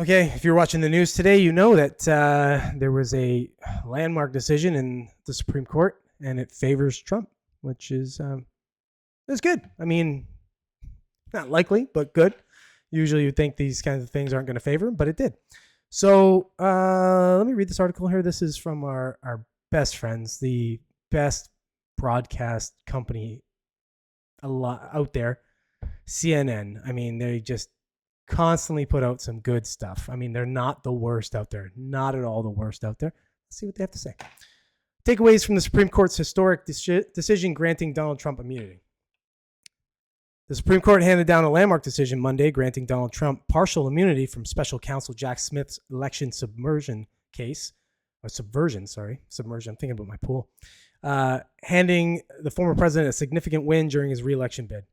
Okay, if you're watching the news today, you know that there was a landmark decision in the Supreme Court, and it favors Trump, which is good. I mean, not likely, but good. Usually, you'd think these kinds of things aren't going to favor him, but it did. So let me read this article here. This is from our best friends, the best broadcast company a lot out there, CNN. I mean, they just constantly put out some good stuff. I mean, they're not the worst out there. Not at all the worst out there. Let's see what they have to say. Takeaways from the Supreme Court's historic decision granting Donald Trump immunity. The Supreme Court handed down a landmark decision Monday granting Donald Trump partial immunity from special counsel Jack Smith's election subversion case. Subversion. I'm thinking about my pool. Handing the former president a significant win during his re-election bid.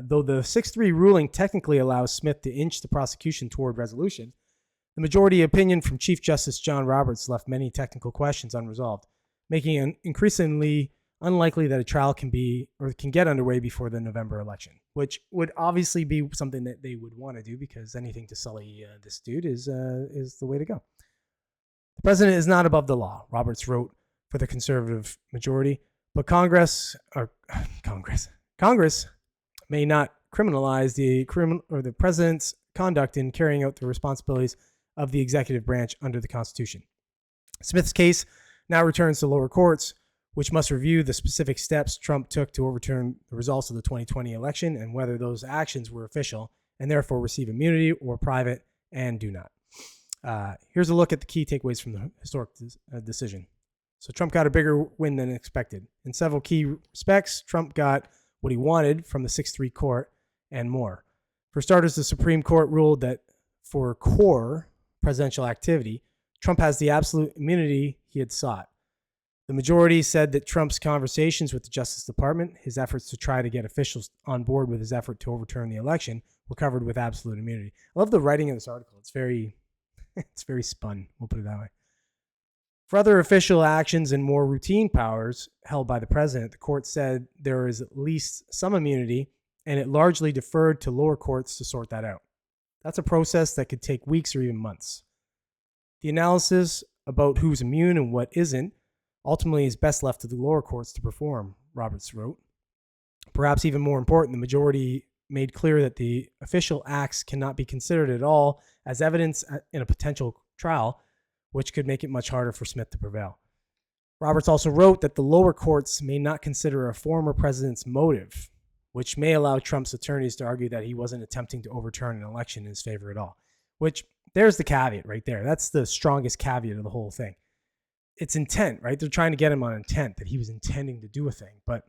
Though the 6-3 ruling technically allows Smith to inch the prosecution toward resolution, the majority opinion from Chief Justice John Roberts left many technical questions unresolved, making it increasingly unlikely that a trial can get underway before the November election, which would obviously be something that they would want to do because anything to sully this dude is the way to go. The president is not above the law, Roberts wrote for the conservative majority, but Congress may not criminalize the president's conduct in carrying out the responsibilities of the executive branch under the Constitution. Smith's case now returns to lower courts, which must review the specific steps Trump took to overturn the results of the 2020 election and whether those actions were official and therefore receive immunity or private and do not. Here's a look at the key takeaways from the historic decision. So Trump got a bigger win than expected. In several key respects, Trump got what he wanted from the 6-3 court and more. For starters, the Supreme Court ruled that for core presidential activity, Trump has the absolute immunity he had sought. The majority said that Trump's conversations with the Justice Department, his efforts to try to get officials on board with his effort to overturn the election, were covered with absolute immunity. I love the writing of this article. It's very spun, we'll put it that way. For other official actions and more routine powers held by the president, the court said there is at least some immunity, and it largely deferred to lower courts to sort that out. That's a process that could take weeks or even months. The analysis about who's immune and what isn't ultimately is best left to the lower courts to perform, Roberts wrote. Perhaps even more important, the majority made clear that the official acts cannot be considered at all as evidence in a potential trial, which could make it much harder for Smith to prevail. Roberts also wrote that the lower courts may not consider a former president's motive, which may allow Trump's attorneys to argue that he wasn't attempting to overturn an election in his favor at all, which there's the caveat right there. That's the strongest caveat of the whole thing. It's intent, right? They're trying to get him on intent, that he was intending to do a thing. But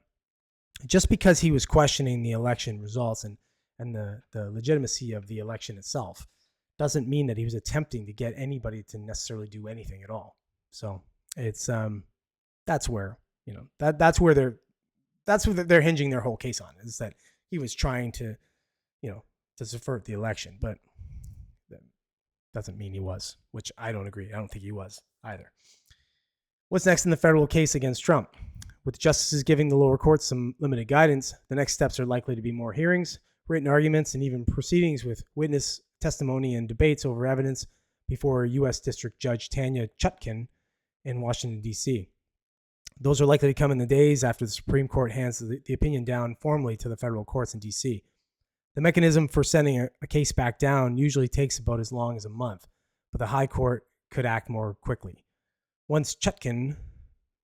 just because he was questioning the election results and the legitimacy of the election itself doesn't mean that he was attempting to get anybody to necessarily do anything at all. So it's that's where they're hinging their whole case on, is that he was trying to subvert the election, but that doesn't mean he was, which I don't agree. I don't think he was either. What's next in the federal case against Trump? With justices giving the lower courts some limited guidance, the next steps are likely to be more hearings, written arguments, and even proceedings with witness testimony and debates over evidence before U.S. District Judge Tanya Chutkan in Washington, D.C. Those are likely to come in the days after the Supreme Court hands the opinion down formally to the federal courts in D.C. The mechanism for sending a case back down usually takes about as long as a month, but the high court could act more quickly. Once Chutkan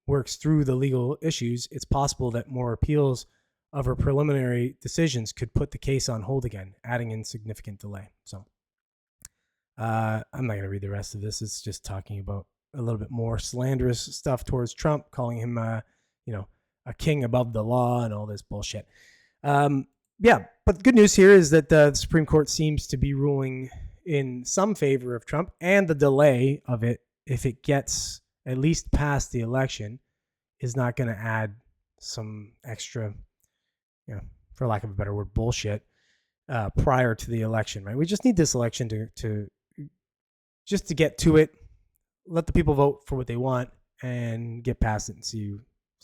works through the legal issues, it's possible that more appeals of her preliminary decisions could put the case on hold again, adding in significant delay. So I'm not going to read the rest of this. It's just talking about a little bit more slanderous stuff towards Trump, calling him, a king above the law and all this bullshit. But the good news here is that the Supreme Court seems to be ruling in some favor of Trump, and the delay of it, if it gets at least past the election, is not going to add some extra, for lack of a better word, bullshit prior to the election, right? We just need this election to get to it, let the people vote for what they want, and get past it and see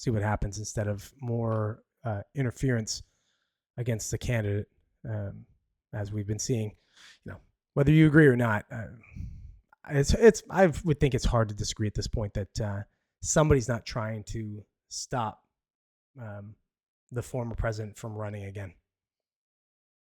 what happens, instead of more interference against the candidate, as we've been seeing, whether you agree or not, I would think it's hard to disagree at this point that somebody's not trying to stop the former president from running again.